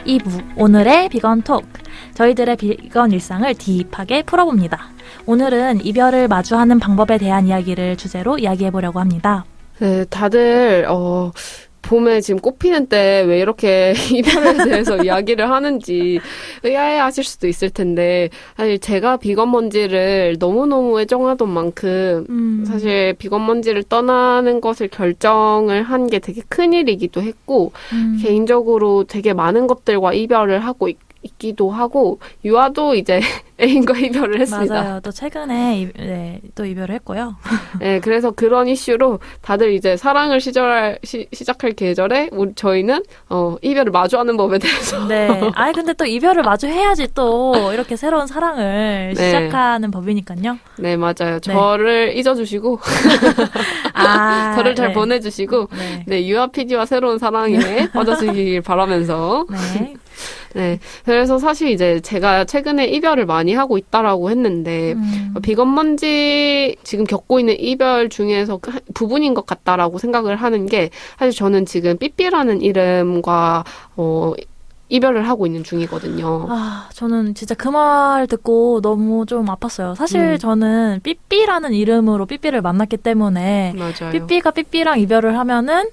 2부 오늘의 비건 톡. 저희들의 비건 일상을 딥하게 풀어봅니다. 오늘은 이별을 마주하는 방법에 대한 이야기를 주제로 이야기해보려고 합니다. 네, 다들 봄에 지금 꽃피는 때 왜 이렇게 이별에 대해서 이야기를 하는지 의아해하실 수도 있을 텐데, 사실 제가 비건 먼지를 너무너무 애정하던 만큼 사실 비건 먼지를 떠나는 것을 결정을 한 게 되게 큰일이기도 했고, 개인적으로 되게 많은 것들과 이별을 하고 있기도 하고, 유아도 이제 애인과 이별을 했습니다. 맞아요. 또 최근에 또 이별을 했고요. 네, 그래서 그런 이슈로 다들 이제 사랑을 시작할 계절에 저희는 이별을 마주하는 법에 대해서. 네. 아니 근데 또 이별을 마주해야지 또 이렇게 새로운 사랑을 네. 시작하는 법이니까요. 네, 맞아요. 저를 잊어주시고 저를 잘 보내주시고 네, 유아 PD와 새로운 사랑에 빠져주시길 바라면서. 네. 네. 그래서 사실 이제 제가 최근에 이별을 많이 하고 있다라고 했는데, 비건 먼지 지금 겪고 있는 이별 중에서 부분인 것 같다라고 생각을 하는 게, 사실 저는 지금 삐삐라는 이름과, 이별을 하고 있는 중이거든요. 아, 저는 진짜 그 말 듣고 너무 좀 아팠어요. 사실 저는 삐삐라는 이름으로 삐삐를 만났기 때문에 맞아요. 삐삐가 삐삐랑 이별을 하면은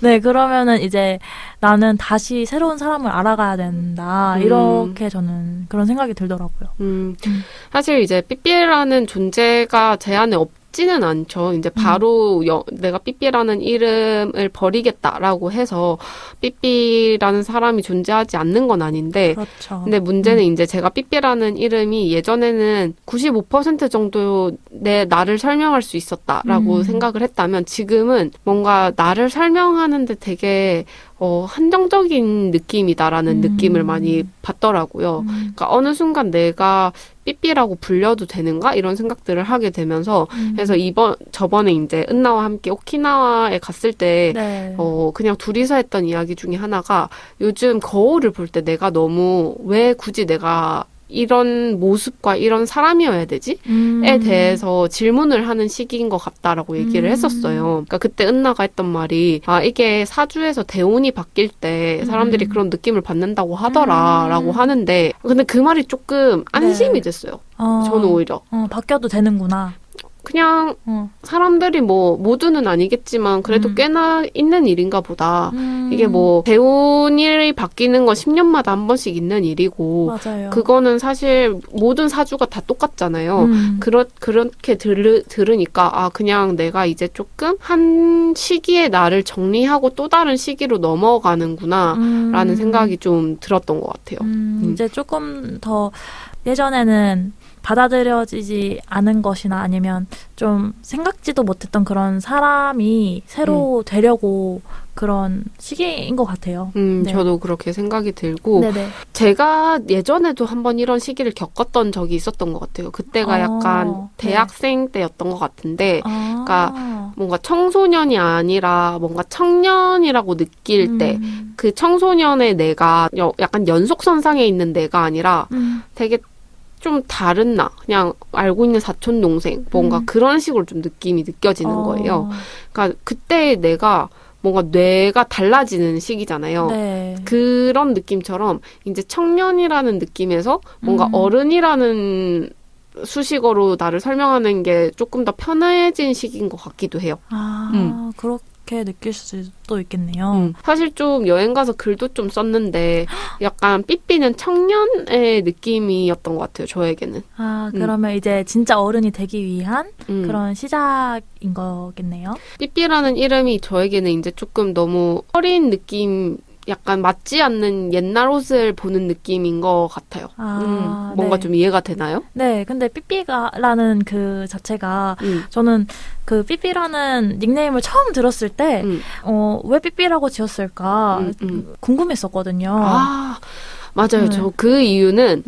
네, 그러면은 이제 나는 다시 새로운 사람을 알아가야 된다. 이렇게 저는 그런 생각이 들더라고요. 사실 이제 삐삐라는 존재가 제 안에 없지는 않죠. 이제 바로 내가 삐삐라는 이름을 버리겠다라고 해서 삐삐라는 사람이 존재하지 않는 건 아닌데, 그렇죠. 근데 문제는 이제 제가 삐삐라는 이름이 예전에는 95% 정도 나를 설명할 수 있었다라고 생각을 했다면, 지금은 뭔가 나를 설명하는데 되게 한정적인 느낌이다라는 느낌을 많이 받더라고요. 그러니까 어느 순간 내가 삐삐라고 불려도 되는가? 이런 생각들을 하게 되면서, 그래서 저번에 이제 은나와 함께 오키나와에 갔을 때, 네. 그냥 둘이서 했던 이야기 중에 하나가, 요즘 거울을 볼 때 내가 너무 왜 굳이 내가 이런 모습과 이런 사람이어야 되지? 에 대해서 질문을 하는 시기인 것 같다라고 얘기를 했었어요. 그러니까 그때 은나가 했던 말이, 이게 사주에서 대운이 바뀔 때 사람들이 그런 느낌을 받는다고 하더라라고 하는데, 근데 그 말이 조금 안심이 됐어요. 저는 오히려. 바뀌어도 되는구나. 그냥 사람들이 모두는 아니겠지만 그래도 꽤나 있는 일인가 보다. 이게 대운이 바뀌는 건 10년마다 한 번씩 있는 일이고, 맞아요. 그거는 모든 사주가 다 똑같잖아요. 그렇게 들으니까 그냥 내가 이제 조금 한 시기에 나를 정리하고 또 다른 시기로 넘어가는구나 라는 생각이 좀 들었던 것 같아요. 이제 조금 더 예전에는 받아들여지지 않은 것이나 아니면 좀 생각지도 못했던 그런 사람이 새로 되려고 그런 시기인 것 같아요. 네. 저도 그렇게 생각이 들고, 네네. 제가 예전에도 한번 이런 시기를 겪었던 적이 있었던 것 같아요. 그때가 약간 대학생 때였던 것 같은데, 그러니까 뭔가 청소년이 아니라 뭔가 청년이라고 느낄 때, 그 청소년의 내가 약간 연속선상에 있는 내가 아니라 되게 좀 다른 그냥 알고 있는 사촌 동생, 뭔가 그런 식으로 좀 느낌이 느껴지는 거예요. 그러니까 그때 내가 뭔가 뇌가 달라지는 시기잖아요. 네. 그런 느낌처럼 이제 청년이라는 느낌에서 뭔가 어른이라는 수식어로 나를 설명하는 게 조금 더 편해진 시기인 것 같기도 해요. 그렇게 느낄 수도 있겠네요. 사실 좀 여행 가서 글도 좀 썼는데 약간 삐삐는 청년의 느낌이었던 것 같아요, 저에게는. 그러면 이제 진짜 어른이 되기 위한 그런 시작인 거겠네요. 삐삐라는 이름이 저에게는 이제 조금 너무 어린 느낌, 약간 맞지 않는 옛날 옷을 보는 느낌인 것 같아요. 뭔가 좀 이해가 되나요? 네, 근데 삐삐라는 그 자체가 저는 그 삐삐라는 닉네임을 처음 들었을 때 왜 삐삐라고 지었을까 궁금했었거든요. 맞아요. 저 그 이유는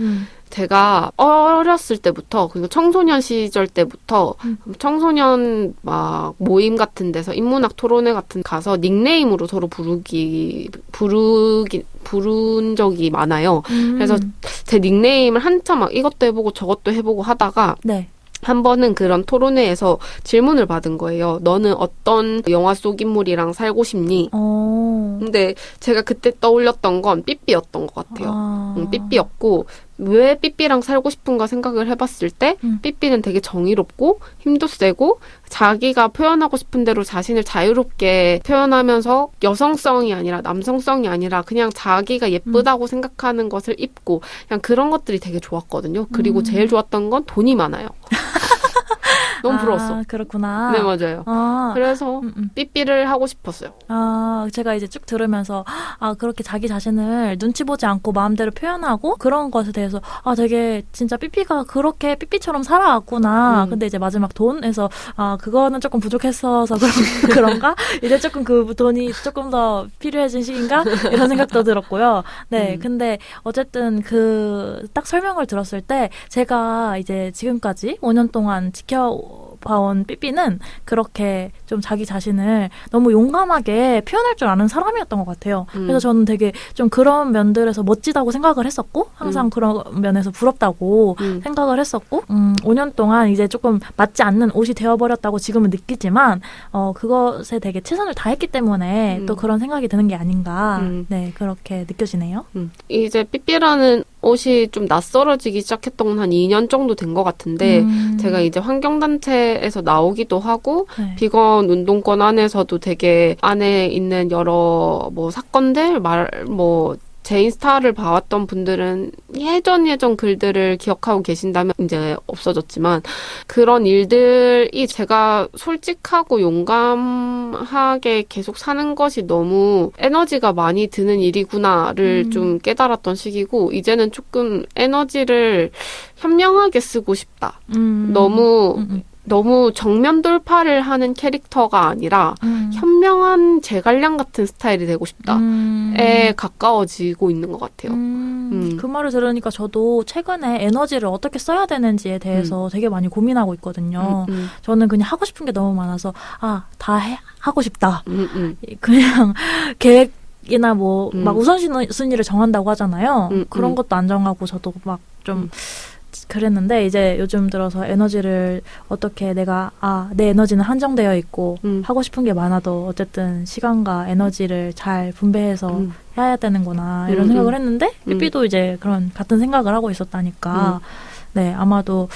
제가 어렸을 때부터, 그리고 청소년 시절 때부터 청소년 막 모임 같은 데서 인문학 토론회 같은 가서 닉네임으로 서로 부른 적이 많아요. 그래서 제 닉네임을 한참 막 이것도 해보고 저것도 해보고 하다가 한 번은 그런 토론회에서 질문을 받은 거예요. 너는 어떤 영화 속 인물이랑 살고 싶니? 근데 제가 그때 떠올렸던 건 삐삐였던 것 같아요. 삐삐였고 왜 삐삐랑 살고 싶은가 생각을 해봤을 때 삐삐는 되게 정의롭고 힘도 세고 자기가 표현하고 싶은 대로 자신을 자유롭게 표현하면서 여성성이 아니라 남성성이 아니라 그냥 자기가 예쁘다고 생각하는 것을 입고 그냥 그런 것들이 되게 좋았거든요. 그리고 제일 좋았던 건 돈이 많아요. 너무 부러웠어. 그렇구나. 네, 맞아요. 그래서 삐삐를 하고 싶었어요. 제가 이제 쭉 들으면서 그렇게 자기 자신을 눈치 보지 않고 마음대로 표현하고 그런 것에 대해서 되게 진짜 삐삐가 그렇게 삐삐처럼 살아왔구나. 근데 이제 마지막 돈에서 그거는 조금 부족했어서 그런가? 이제 조금 그 돈이 조금 더 필요해진 시기인가? 이런 생각도 들었고요. 네, 근데 어쨌든 그 딱 설명을 들었을 때 제가 이제 지금까지 5년 동안 봐온 삐삐는 그렇게 좀 자기 자신을 너무 용감하게 표현할 줄 아는 사람이었던 것 같아요. 그래서 저는 되게 좀 그런 면들에서 멋지다고 생각을 했었고 항상 그런 면에서 부럽다고 생각을 했었고 5년 동안 이제 조금 맞지 않는 옷이 되어버렸다고 지금은 느끼지만 그것에 되게 최선을 다했기 때문에 또 그런 생각이 드는 게 아닌가 네 그렇게 느껴지네요. 이제 삐삐라는 옷이 좀 낯설어지기 시작했던 건 한 2년 정도 된 것 같은데 제가 이제 환경단체에서 나오기도 하고 네. 비건 운동권 안에서도 되게 안에 있는 여러 뭐 사건들 제 인스타를 봐왔던 분들은 예전 글들을 기억하고 계신다면 이제 없어졌지만 그런 일들이 제가 솔직하고 용감하게 계속 사는 것이 너무 에너지가 많이 드는 일이구나를 좀 깨달았던 시기고 이제는 조금 에너지를 현명하게 쓰고 싶다. 너무 정면 돌파를 하는 캐릭터가 아니라 현명한 제갈량 같은 스타일이 되고 싶다에 가까워지고 있는 것 같아요. 그 말을 들으니까 저도 최근에 에너지를 어떻게 써야 되는지에 대해서 되게 많이 고민하고 있거든요. 저는 그냥 하고 싶은 게 너무 많아서 하고 싶다. 그냥 계획이나 막 우선순위를 정한다고 하잖아요. 그런 것도 안 정하고 저도 막 좀 그랬는데 이제 요즘 들어서 에너지를 어떻게 내 에너지는 한정되어 있고 하고 싶은 게 많아도 어쨌든 시간과 에너지를 잘 분배해서 해야 되는구나 이런 생각을 했는데 삐삐도 이제 그런 같은 생각을 하고 있었다니까 네 아마도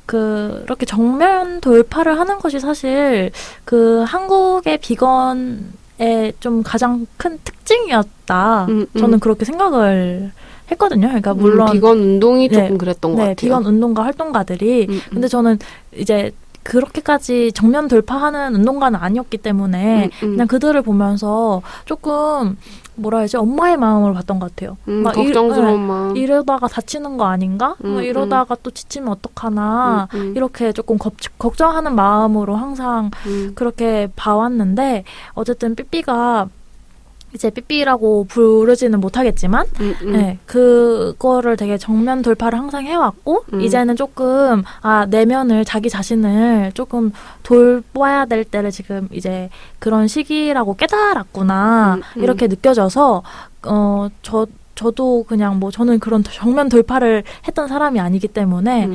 그렇게 정면 돌파를 하는 것이 사실 그 한국의 비건의 좀 가장 큰 특징이었다. 저는 그렇게 생각을 했거든요. 그러니까 물론 비건 운동이 조금 그랬던 것 같아요. 비건 운동가 활동가들이 근데 저는 이제 그렇게까지 정면 돌파하는 운동가는 아니었기 때문에 그냥 그들을 보면서 조금 뭐라 해야지 엄마의 마음으로 봤던 것 같아요. 막 걱정스러운 마음. 이러다가 다치는 거 아닌가? 이러다가 또 지치면 어떡하나? 이렇게 조금 걱정하는 마음으로 항상 그렇게 봐왔는데 어쨌든 삐삐가 이제 삐삐라고 부르지는 못하겠지만 네, 그거를 되게 정면 돌파를 항상 해왔고 이제는 조금 내면을 자기 자신을 조금 돌봐야 될 때를 지금 이제 그런 시기라고 깨달았구나 이렇게 느껴져서 저도 그냥 저는 그런 정면 돌파를 했던 사람이 아니기 때문에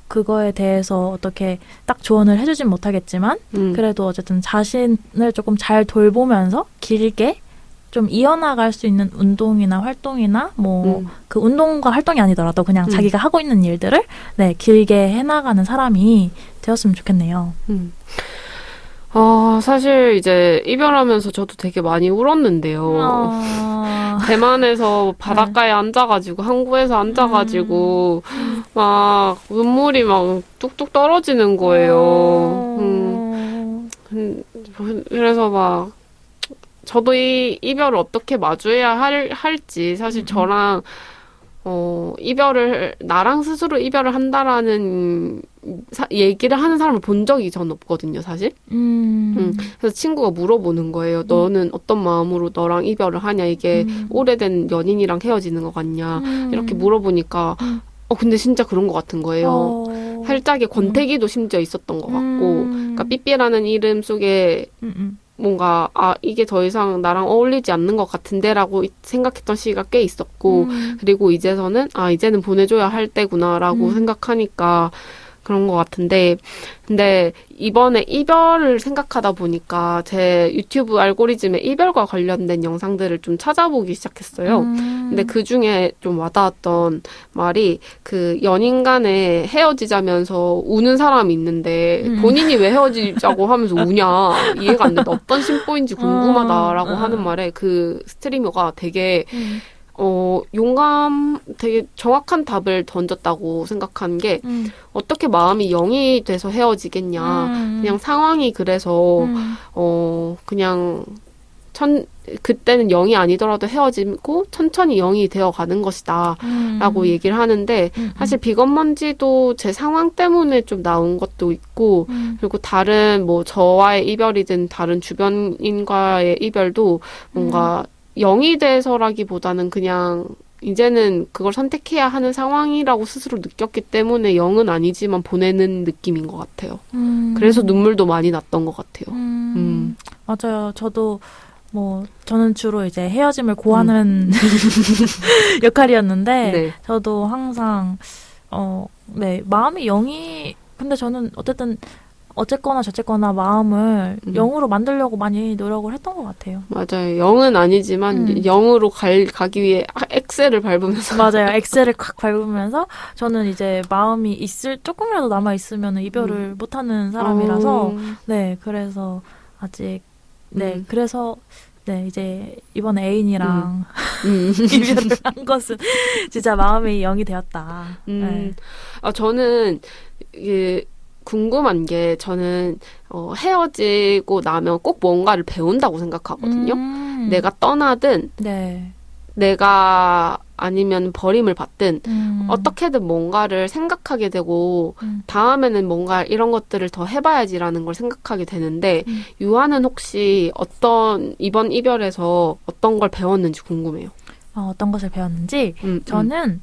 그거에 대해서 어떻게 딱 조언을 해주진 못하겠지만 그래도 어쨌든 자신을 조금 잘 돌보면서 길게 좀 이어나갈 수 있는 운동이나 활동이나 그 운동과 활동이 아니더라도 그냥 자기가 하고 있는 일들을 길게 해나가는 사람이 되었으면 좋겠네요. 사실 이제 이별하면서 저도 되게 많이 울었는데요. 대만에서 바닷가에 앉아가지고 항구에서 앉아가지고 막 눈물이 막 뚝뚝 떨어지는 거예요. 그래서 막 저도 이 이별을 어떻게 마주해야 할지 사실 저랑 나랑 스스로 이별을 한다라는 얘기를 하는 사람을 본 적이 전 없거든요, 사실. 그래서 친구가 물어보는 거예요. 너는 어떤 마음으로 너랑 이별을 하냐? 이게 오래된 연인이랑 헤어지는 것 같냐? 이렇게 물어보니까 근데 진짜 그런 것 같은 거예요. 살짝의 권태기도 심지어 있었던 것 같고 그러니까 삐삐라는 이름 속에 뭔가 이게 더 이상 나랑 어울리지 않는 것 같은데라고 생각했던 시기가 꽤 있었고 그리고 이제는 보내줘야 할 때구나라고 생각하니까 그런 것 같은데, 근데 이번에 이별을 생각하다 보니까 제 유튜브 알고리즘에 이별과 관련된 영상들을 좀 찾아보기 시작했어요. 근데 그 중에 좀 와닿았던 말이 그 연인 간에 헤어지자면서 우는 사람이 있는데 본인이 왜 헤어지자고 하면서 우냐 이해가 안 된다. 어떤 심보인지 궁금하다라고 하는 말에 그 스트리머가 되게 되게 정확한 답을 던졌다고 생각한 게, 어떻게 마음이 0이 돼서 헤어지겠냐. 그냥 상황이 그래서, 그냥, 그때는 0이 아니더라도 헤어지고 천천히 0이 되어 가는 것이다. 라고 얘기를 하는데, 사실 비건먼지도 제 상황 때문에 좀 나온 것도 있고, 그리고 다른 뭐 저와의 이별이든 다른 주변인과의 이별도 뭔가 0이 돼서라기보다는 그냥 이제는 그걸 선택해야 하는 상황이라고 스스로 느꼈기 때문에 0은 아니지만 보내는 느낌인 것 같아요. 그래서 눈물도 많이 났던 것 같아요. 맞아요. 저도 저는 주로 이제 헤어짐을 고하는 역할이었는데, 네. 저도 항상, 네, 마음이 0이, 근데 저는 어쨌거나 저쨌거나 마음을 0으로 만들려고 많이 노력을 했던 것 같아요. 맞아요. 0은 아니지만 0으로 가기 위해 엑셀을 밟으면서. 맞아요. 엑셀을 콱 밟으면서 저는 이제 마음이 조금이라도 남아있으면 이별을 못하는 사람이라서 네, 그래서 아직 네, 그래서 네, 이제 이번에 애인이랑 이별을 한 것은 진짜 마음이 0이 되었다. 네. 저는 궁금한 게 저는 헤어지고 나면 꼭 뭔가를 배운다고 생각하거든요. 내가 떠나든 네. 내가 아니면 버림을 받든 어떻게든 뭔가를 생각하게 되고 다음에는 뭔가 이런 것들을 더 해봐야지라는 걸 생각하게 되는데 유아는 혹시 이번 이별에서 어떤 걸 배웠는지 궁금해요. 어떤 것을 배웠는지 저는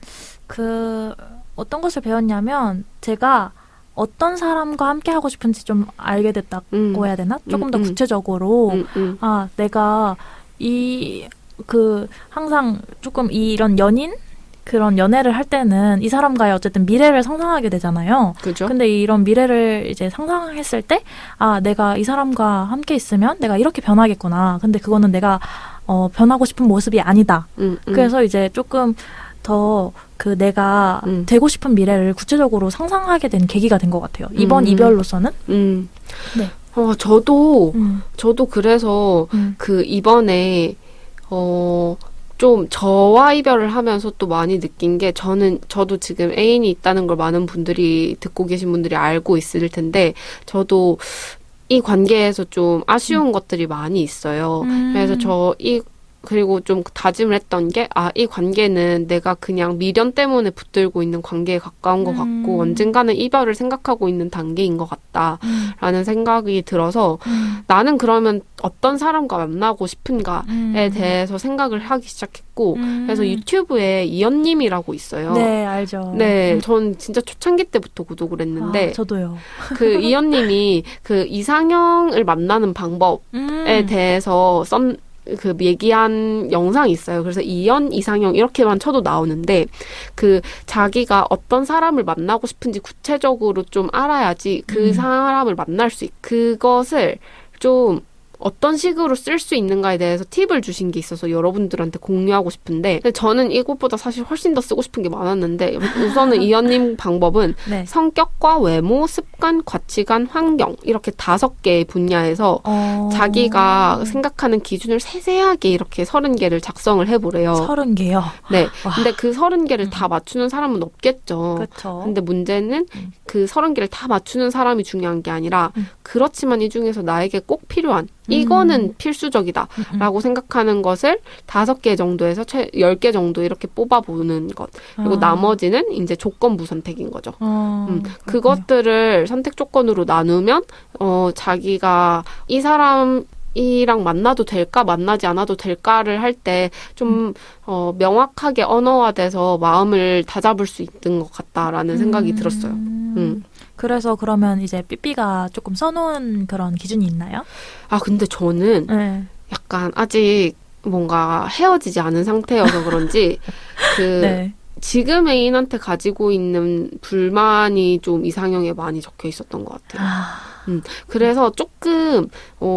어떤 것을 배웠냐면 제가 어떤 사람과 함께 하고 싶은지 좀 알게 됐다고 해야 되나? 조금 더 구체적으로 내가 항상 조금 이런 그런 연애를 할 때는 이 사람과의 어쨌든 미래를 상상하게 되잖아요. 그죠? 근데 이런 미래를 이제 상상했을 때, 내가 이 사람과 함께 있으면 내가 이렇게 변하겠구나. 근데 그거는 내가, 변하고 싶은 모습이 아니다. 그래서 이제 조금 더 내가 되고 싶은 미래를 구체적으로 상상하게 된 계기가 된 것 같아요. 이번 이별로서는. 네. 저도 그래서 이번에 좀 저와 이별을 하면서 또 많이 느낀 게 저도 지금 애인이 있다는 걸 많은 분들이 듣고 계신 분들이 알고 있을 텐데 저도 이 관계에서 좀 아쉬운 것들이 많이 있어요. 그래서 그리고 좀 다짐을 했던 게, 이 관계는 내가 그냥 미련 때문에 붙들고 있는 관계에 가까운 것 같고, 언젠가는 이별을 생각하고 있는 단계인 것 같다라는 생각이 들어서, 나는 그러면 어떤 사람과 만나고 싶은가에 대해서 생각을 하기 시작했고, 그래서 유튜브에 이연님이라고 있어요. 네, 알죠. 네, 전 진짜 초창기 때부터 구독을 했는데, 저도요. 이연님이 이상형을 만나는 방법에 대해서 얘기한 영상이 있어요. 그래서 이상형 이렇게만 쳐도 나오는데 자기가 어떤 사람을 만나고 싶은지 구체적으로 좀 알아야지 그 사람을 만날 수 그것을 좀 어떤 식으로 쓸 수 있는가에 대해서 팁을 주신 게 있어서 여러분들한테 공유하고 싶은데 저는 이것보다 사실 훨씬 더 쓰고 싶은 게 많았는데 우선은 이연님 방법은 네. 성격과 외모, 습관, 가치관, 환경 이렇게 5개의 분야에서 자기가 생각하는 기준을 세세하게 이렇게 30개를 작성을 해보래요. 30개요? 네. 와. 근데 그 30개를 다 맞추는 사람은 없겠죠. 그쵸. 근데 문제는 그 30개를 다 맞추는 사람이 중요한 게 아니라 그렇지만 이 중에서 나에게 꼭 필요한 이거는 필수적이다 라고 생각하는 것을 5개 정도에서 10개 정도 이렇게 뽑아보는 것. 그리고 나머지는 이제 조건부 선택인 거죠. 그것들을 선택 조건으로 나누면 자기가 이 사람이랑 만나도 될까 만나지 않아도 될까를 할 때 좀 명확하게 언어화돼서 마음을 다잡을 수 있는 것 같다라는 생각이 들었어요. 그래서 그러면 이제 삐삐가 조금 써놓은 그런 기준이 있나요? 근데 저는 네. 약간 아직 뭔가 헤어지지 않은 상태여서 그런지 네. 지금 애인한테 가지고 있는 불만이 좀 이상형에 많이 적혀 있었던 것 같아요. 그래서 조금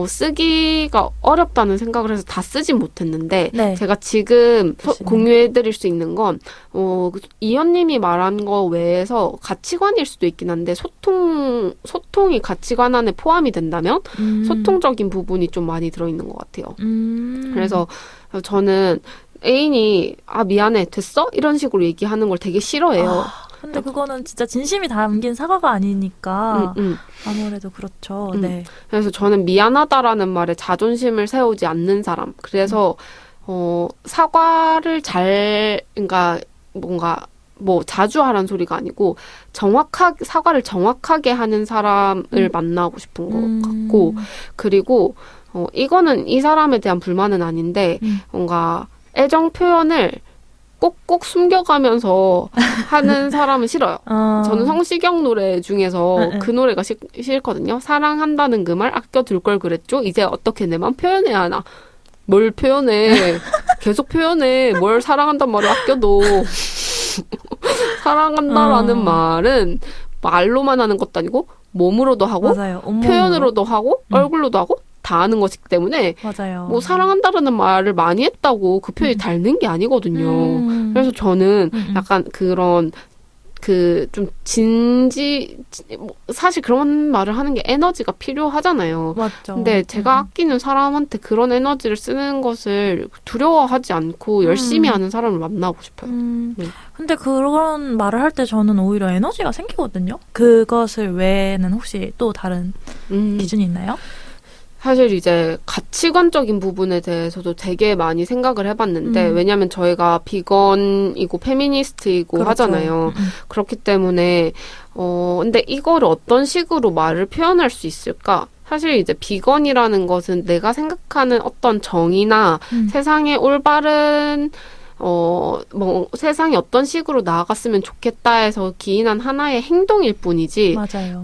쓰기가 어렵다는 생각을 해서 다 쓰진 못했는데 네. 제가 지금 공유해드릴 수 있는 건 이현님이 말한 거 외에서 가치관일 수도 있긴 한데 소통이 가치관 안에 포함이 된다면 소통적인 부분이 좀 많이 들어있는 것 같아요. 그래서 저는 애인이 미안해 됐어? 이런 식으로 얘기하는 걸 되게 싫어해요. 근데 그거는 진짜 진심이 담긴 사과가 아니니까 아무래도 그렇죠. 네. 그래서 저는 미안하다라는 말에 자존심을 세우지 않는 사람. 그래서 사과를 그러니까 뭔가 자주 하라는 소리가 아니고 사과를 정확하게 하는 사람을 만나고 싶은 것 같고, 그리고 이거는 이 사람에 대한 불만은 아닌데 뭔가 애정 표현을 꼭꼭 숨겨가면서 하는 사람은 싫어요. 저는 성시경 노래 중에서 그 노래가 싫거든요. 사랑한다는 그 말 아껴둘 걸 그랬죠. 이제 어떻게 내 맘 표현해야 하나. 뭘 표현해. 계속 표현해. 뭘 사랑한단 말을 아껴도. 사랑한다라는 말은 말로만 하는 것도 아니고 몸으로도 하고 표현으로도 하고 얼굴로도 하고 다 하는 것이기 때문에 맞아요. 사랑한다라는 말을 많이 했다고 그 표현이 닳는 게 아니거든요. 그래서 저는 약간 그런 좀 사실 그런 말을 하는 게 에너지가 필요하잖아요. 맞죠. 근데 제가 아끼는 사람한테 그런 에너지를 쓰는 것을 두려워하지 않고 열심히 하는 사람을 만나고 싶어요. 네. 근데 그런 말을 할 때 저는 오히려 에너지가 생기거든요. 그것을 외에는 혹시 또 다른 기준이 있나요? 사실 이제 가치관적인 부분에 대해서도 되게 많이 생각을 해봤는데 왜냐면 저희가 비건이고 페미니스트이고 그렇죠. 하잖아요. 그렇기 때문에 근데 이거를 어떤 식으로 말을 표현할 수 있을까? 사실 이제 비건이라는 것은 내가 생각하는 어떤 정의나 세상의 올바른 세상이 어떤 식으로 나아갔으면 좋겠다 해서 기인한 하나의 행동일 뿐이지, 맞아요.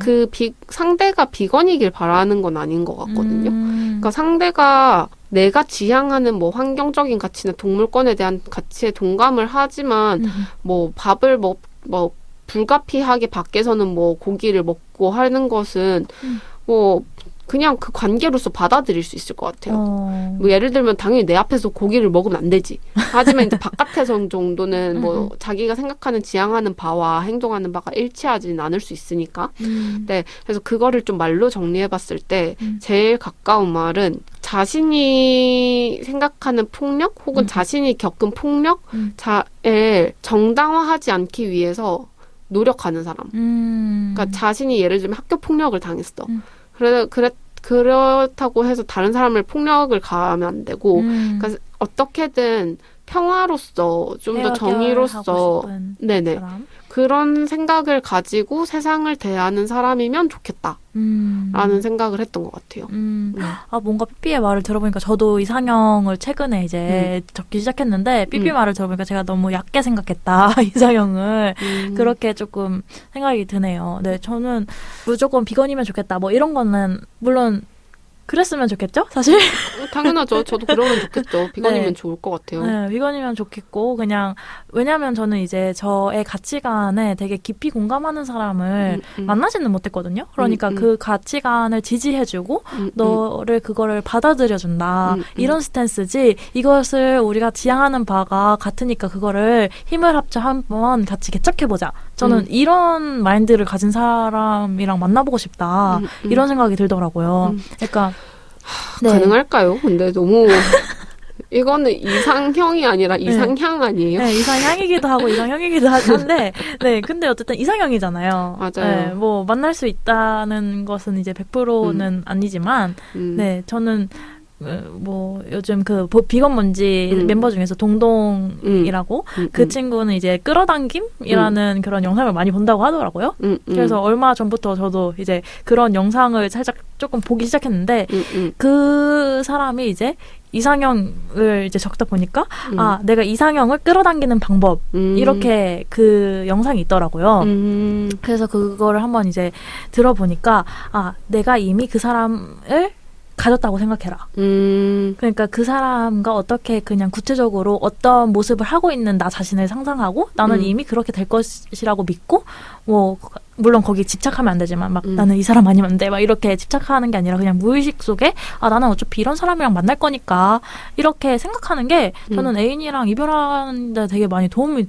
상대가 비건이길 바라는 건 아닌 것 같거든요. 그러니까 상대가 내가 지향하는 환경적인 가치나 동물권에 대한 가치에 동감을 하지만, 밥을 불가피하게 밖에서는 고기를 먹고 하는 것은, 그냥 그 관계로서 받아들일 수 있을 것 같아요. 예를 들면 당연히 내 앞에서 고기를 먹으면 안 되지. 하지만 이제 바깥에서 정도는 자기가 생각하는 지향하는 바와 행동하는 바가 일치하지는 않을 수 있으니까. 네, 그래서 그거를 좀 말로 정리해봤을 때 제일 가까운 말은 자신이 생각하는 폭력 혹은 자신이 겪은 폭력을 정당화하지 않기 위해서 노력하는 사람. 그러니까 자신이 예를 들면 학교 폭력을 당했어. 그렇다고 해서 다른 사람을 폭력을 가하면 안 되고, 그러니까 어떻게든 평화로서, 좀 더 정의로서, 네네. 사람? 그런 생각을 가지고 세상을 대하는 사람이면 좋겠다. 라는 생각을 했던 것 같아요. 뭔가 삐삐의 말을 들어보니까 저도 이상형을 최근에 이제 적기 시작했는데, 삐삐 말을 들어보니까 제가 너무 얕게 생각했다, 이상형을. 그렇게 조금 생각이 드네요. 네, 저는 무조건 비건이면 좋겠다. 이런 거는, 물론, 그랬으면 좋겠죠? 사실? 당연하죠. 저도 그러면 좋겠죠. 비건이면 네. 좋을 것 같아요. 네, 비건이면 좋겠고, 왜냐면 저는 이제 저의 가치관에 되게 깊이 공감하는 사람을 만나지는 못했거든요. 그러니까 그 가치관을 지지해주고, 너를 그거를 받아들여준다. 이런 스탠스지, 이것을 우리가 지향하는 바가 같으니까 그거를 힘을 합쳐 한번 같이 개척해보자. 저는 이런 마인드를 가진 사람이랑 만나보고 싶다. 이런 생각이 들더라고요. 그러니까 네. 가능할까요? 근데 너무 이거는 이상형이 아니라 이상향 아니에요? 네, 이상향이기도 하고 이상형이기도 한데, 네, 근데 어쨌든 이상형이잖아요. 맞아요. 네, 만날 수 있다는 것은 이제 100%는 아니지만, 네, 저는 요즘 비건 먼지 멤버 중에서 동동이라고 그 친구는 이제 끌어당김이라는 그런 영상을 많이 본다고 하더라고요. 그래서 얼마 전부터 저도 이제 그런 영상을 살짝 조금 보기 시작했는데 그 사람이 이제 이상형을 이제 적다 보니까 내가 이상형을 끌어당기는 방법 이렇게 그 영상이 있더라고요. 그래서 그거를 한번 이제 들어보니까 내가 이미 그 사람을 가졌다고 생각해라. 그러니까 그 사람과 어떻게 그냥 구체적으로 어떤 모습을 하고 있는 나 자신을 상상하고 나는 이미 그렇게 될 것이라고 믿고 뭐 물론 거기 집착하면 안 되지만 막 나는 이 사람 아니면 안 돼 막 이렇게 집착하는 게 아니라 그냥 무의식 속에 아 나는 어차피 이런 사람이랑 만날 거니까 이렇게 생각하는 게 저는 애인이랑 이별하는 데 되게 많이 도움이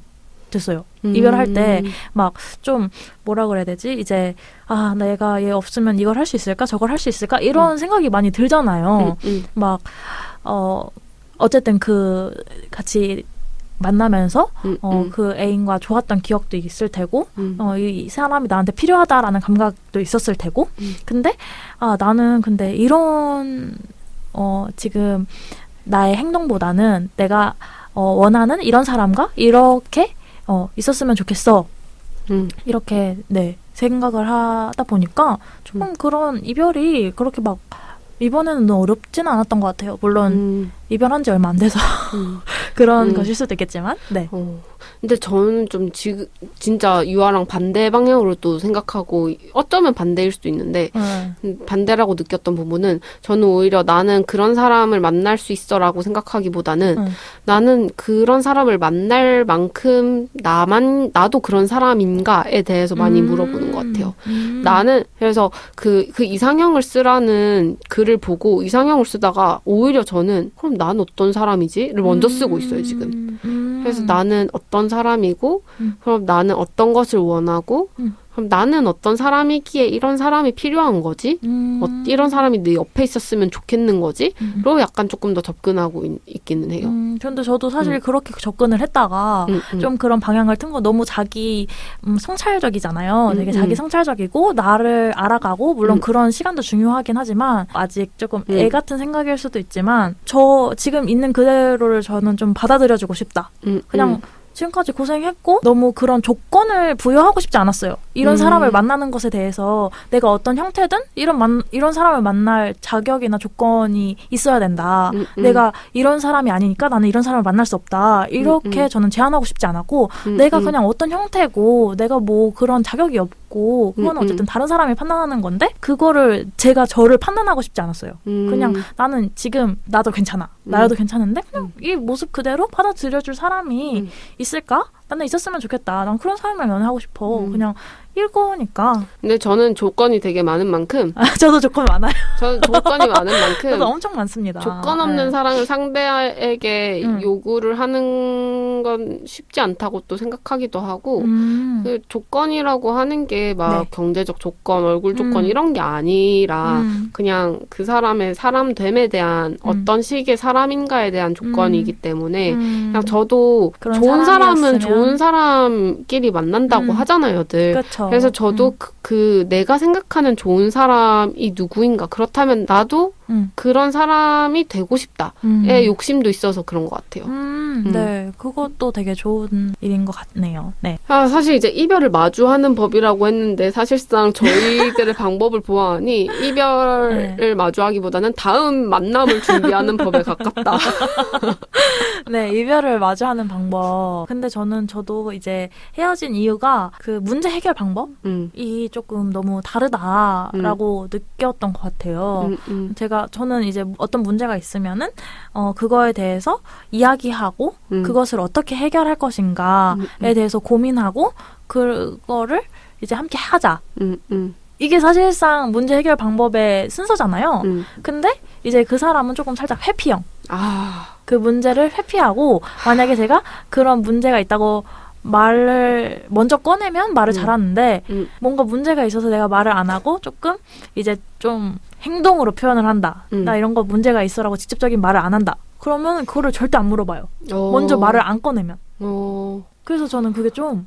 됐어요. 이별할 때 막 좀 뭐라 그래야 되지? 이제 아 내가 얘 없으면 이걸 할 수 있을까? 저걸 할 수 있을까? 이런 생각이 많이 들잖아요. 막 어쨌든 그 같이 만나면서 그 애인과 좋았던 기억도 있을 테고 이 사람이 나한테 필요하다라는 감각도 있었을 테고 근데 아 나는 근데 이런 지금 나의 행동보다는 내가 원하는 이런 사람과 이렇게 있었으면 좋겠어. 이렇게 네 생각을 하다 보니까 조금 그런 이별이 그렇게 막 이번에는 어렵지는 않았던 것 같아요. 물론 이별한 지 얼마 안 돼서 그런 것일 수도 있겠지만 네. 근데 저는 좀 진짜 유아랑 반대 방향으로 또 생각하고 어쩌면 반대일 수도 있는데 반대라고 느꼈던 부분은 저는 오히려 나는 그런 사람을 만날 수 있어라고 생각하기보다는 나는 그런 사람을 만날 만큼 나도 그런 사람인가에 대해서 많이 물어보는 것 같아요. 나는 그래서 그 이상형을 쓰라는 글을 보고 이상형을 쓰다가 오히려 저는 그럼 난 어떤 사람이지?를 먼저 쓰고 있어요 지금. 그래서 나는 어떤 사람이고 그럼 나는 어떤 것을 원하고 그럼 나는 어떤 사람이기에 이런 사람이 필요한 거지? 이런 사람이 내 옆에 있었으면 좋겠는 거지? 로 약간 조금 더 접근하고 있기는 해요. 근데 저도 사실 그렇게 접근을 했다가 좀 그런 방향을 튼 거 너무 자기 성찰적이잖아요. 되게 자기 성찰적이고 나를 알아가고 물론 그런 시간도 중요하긴 하지만 아직 조금 애 같은 생각일 수도 있지만 저 지금 있는 그대로를 저는 좀 받아들여주고 싶다. 그냥 지금까지 고생했고 너무 그런 조건을 부여하고 싶지 않았어요. 이런 사람을 만나는 것에 대해서 내가 어떤 형태든 이런 사람을 만날 자격이나 조건이 있어야 된다. 내가 이런 사람이 아니니까 나는 이런 사람을 만날 수 없다. 이렇게 저는 제한하고 싶지 않았고 내가 그냥 어떤 형태고 내가 뭐 그런 자격이 없고 그건 어쨌든 다른 사람이 판단하는 건데 그거를 제가 저를 판단하고 싶지 않았어요. 그냥 나는 지금 나도 괜찮아. 나도 괜찮은데 그냥 이 모습 그대로 받아들여줄 사람이 있을까? 나는 있었으면 좋겠다. 난 그런 사람을 연애하고 싶어. 그냥 이거니까. 근데 저는 조건이 되게 많은 만큼 저도 조건이 많아요. 저는 조건이 많은 만큼 저도 엄청 많습니다. 조건 없는 사랑을 상대에게 요구를 하는 건 쉽지 않다고 또 생각하기도 하고 그 조건이라고 하는 게 막 경제적 조건, 얼굴 조건 이런 게 아니라 그냥 그 사람의 사람됨에 대한 어떤 식의 사람인가에 대한 조건이기 때문에 그냥 저도 좋은 사람은 좋은 사람끼리 만난다고 하잖아요,들. 그쵸. 그래서 저도 내가 생각하는 좋은 사람이 누구인가. 그렇다면 나도 그런 사람이 되고 싶다의 욕심도 있어서 그런 것 같아요. 네, 그것도 되게 좋은 일인 것 같네요. 네. 사실 이제 이별을 마주하는 법이라고 했는데 사실상 저희들의 방법을 보아하니 이별을 마주하기보다는 다음 만남을 준비하는 법에 가깝다. 네, 이별을 마주하는 방법. 근데 저도 이제 헤어진 이유가 그 문제 해결 방법이 조금 너무 다르다라고 느꼈던 것 같아요. 저는 이제 어떤 문제가 있으면은 그거에 대해서 이야기하고 그것을 어떻게 해결할 것인가에 대해서 고민하고 그거를 이제 함께 하자. 이게 사실상 문제 해결 방법의 순서잖아요. 근데 이제 그 사람은 조금 살짝 회피형. 그 문제를 회피하고 만약에 제가 그런 문제가 있다고 말을 먼저 꺼내면 말을 잘하는데 뭔가 문제가 있어서 내가 말을 안 하고 조금 이제 좀 행동으로 표현을 한다. 나 이런 거 문제가 있어라고 직접적인 말을 안 한다. 그러면 그거를 절대 안 물어봐요. 먼저 말을 안 꺼내면. 그래서 저는 그게 좀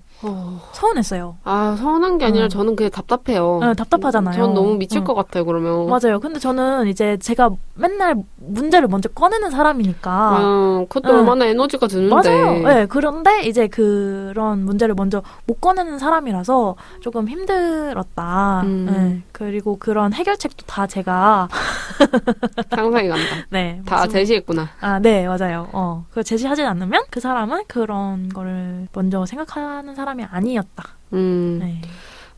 서운했어요. 서운한 게 아니라 저는 그게 답답해요. 답답하잖아요. 전 너무 미칠 것 같아요, 그러면. 맞아요. 근데 저는 이제 제가 맨날 문제를 먼저 꺼내는 사람이니까. 그것도 얼마나 에너지가 드는데. 맞아요. 네, 그런데 이제 그런 문제를 먼저 못 꺼내는 사람이라서 조금 힘들었다. 네, 그리고 그런 해결책도 다 제가 상상이 간다. 네, 다 제시했구나. 네, 맞아요. 그걸 제시하지 않으면 그 사람은 그런 거를 먼저 생각하는 사람이 아니었다. 네.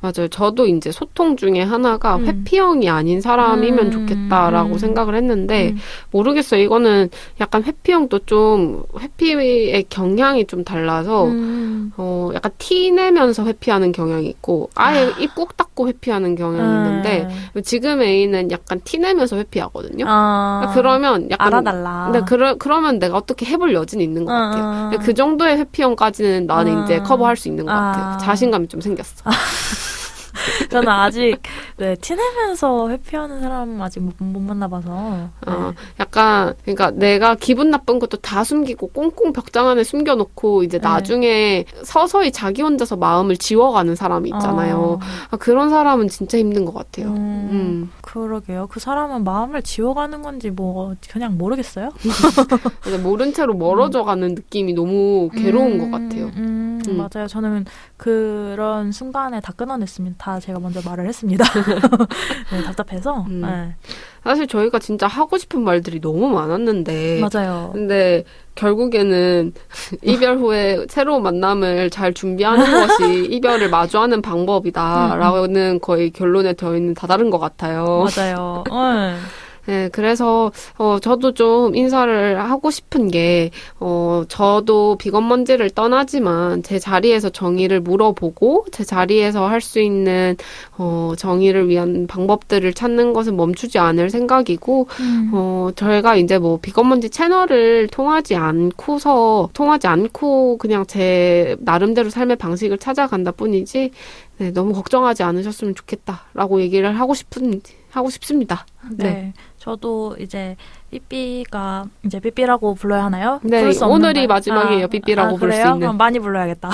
맞아요. 저도 이제 소통 중에 하나가 회피형이 아닌 사람이면 좋겠다라고 생각을 했는데 모르겠어요. 이거는 약간 회피형도 좀 회피의 경향이 좀 달라서 약간 티 내면서 회피하는 경향이 있고 아예 입 꾹 닫고 회피하는 경향이 있는데 지금 애인은 약간 티 내면서 회피하거든요. 그러면 약간 알아달라. 근데 그러면 내가 어떻게 해볼 여지는 있는 것 같아요. 그 정도의 회피형까지는 나는 이제 커버할 수 있는 것 같아요. 자신감이 좀 생겼어. 저는 아직 티내면서 회피하는 사람 아직 못 만나봐서. 약간 그러니까 내가 기분 나쁜 것도 다 숨기고 꽁꽁 벽장 안에 숨겨놓고 이제 나중에 서서히 자기 혼자서 마음을 지워가는 사람이 있잖아요. 그런 사람은 진짜 힘든 것 같아요. 그러게요. 그 사람은 마음을 지워가는 건지 뭐 그냥 모르겠어요. 모른 채로 멀어져가는 느낌이 너무 괴로운 것 같아요. 맞아요. 저는 그런 순간에 다 끊어냈습니다. 다 제가 먼저 말을 했습니다. 네, 답답해서. 네. 사실 저희가 진짜 하고 싶은 말들이 너무 많았는데. 맞아요. 근데 결국에는 이별 후에 새로운 만남을 잘 준비하는 것이 이별을 마주하는 방법이다라는 거의 결론에 저희는 다다른 것 같아요. 맞아요. 네, 그래서 저도 좀 인사를 하고 싶은 게 저도 비건먼지를 떠나지만 제 자리에서 정의를 물어보고 제 자리에서 할 수 있는 정의를 위한 방법들을 찾는 것은 멈추지 않을 생각이고 저희가 이제 뭐 비건먼지 채널을 통하지 않고 그냥 제 나름대로 삶의 방식을 찾아간다 뿐이지 네, 너무 걱정하지 않으셨으면 좋겠다라고 얘기를 하고 싶습니다. 네. 저도 이제 삐삐가 이제 삐삐라고 불러야 하나요? 네, 오늘이 마지막이에요. 삐삐라고 부를 수 있는. 그럼 많이 불러야겠다.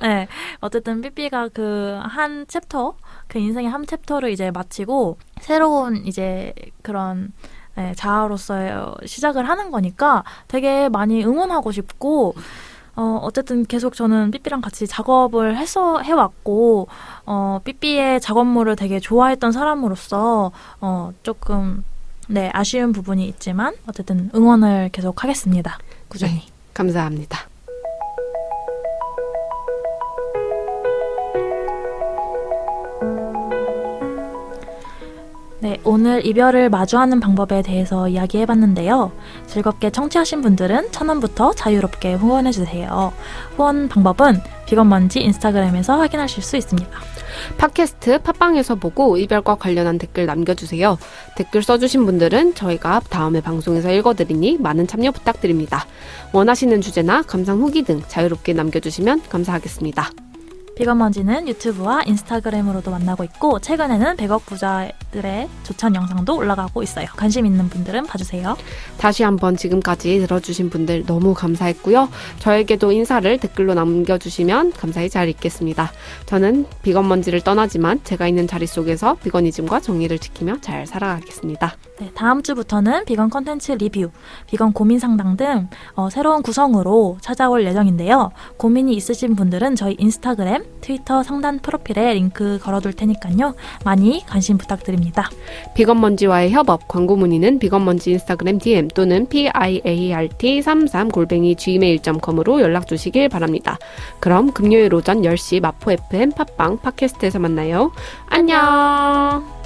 네, 어쨌든 삐삐가 그 한 챕터, 그 인생의 한 챕터를 이제 마치고 새로운 이제 그런 자아로서의 시작을 하는 거니까 되게 많이 응원하고 싶고. 어쨌든 계속 저는 삐삐랑 같이 작업을 해왔고, 삐삐의 작업물을 되게 좋아했던 사람으로서, 조금, 아쉬운 부분이 있지만, 어쨌든 응원을 계속 하겠습니다. 꾸준히. 네, 감사합니다. 네, 오늘 이별을 마주하는 방법에 대해서 이야기해봤는데요. 즐겁게 청취하신 분들은 1,000원부터 자유롭게 후원해주세요. 후원 방법은 비건먼지 인스타그램에서 확인하실 수 있습니다. 팟캐스트 팟빵에서 보고 이별과 관련한 댓글 남겨주세요. 댓글 써주신 분들은 저희가 다음에 방송에서 읽어드리니 많은 참여 부탁드립니다. 원하시는 주제나 감상 후기 등 자유롭게 남겨주시면 감사하겠습니다. 비건먼지는 유튜브와 인스타그램으로도 만나고 있고 최근에는 100억 부자들의 조찬 영상도 올라가고 있어요. 관심 있는 분들은 봐주세요. 다시 한번 지금까지 들어주신 분들 너무 감사했고요. 저에게도 인사를 댓글로 남겨주시면 감사히 잘 읽겠습니다. 저는 비건먼지를 떠나지만 제가 있는 자리 속에서 비건이즘과 정의를 지키며 잘 살아가겠습니다. 네, 다음 주부터는 비건 컨텐츠 리뷰, 비건 고민 상담 등 새로운 구성으로 찾아올 예정인데요. 고민이 있으신 분들은 저희 인스타그램, 트위터 상단 프로필에 링크 걸어둘 테니까요. 많이 관심 부탁드립니다. 비건먼지와의 협업, 광고 문의는 비건먼지 인스타그램 DM 또는 piart33@gmail.com으로 연락 주시길 바랍니다. 그럼 금요일 오전 10시 마포 FM 팟빵 팟캐스트에서 만나요. 안녕.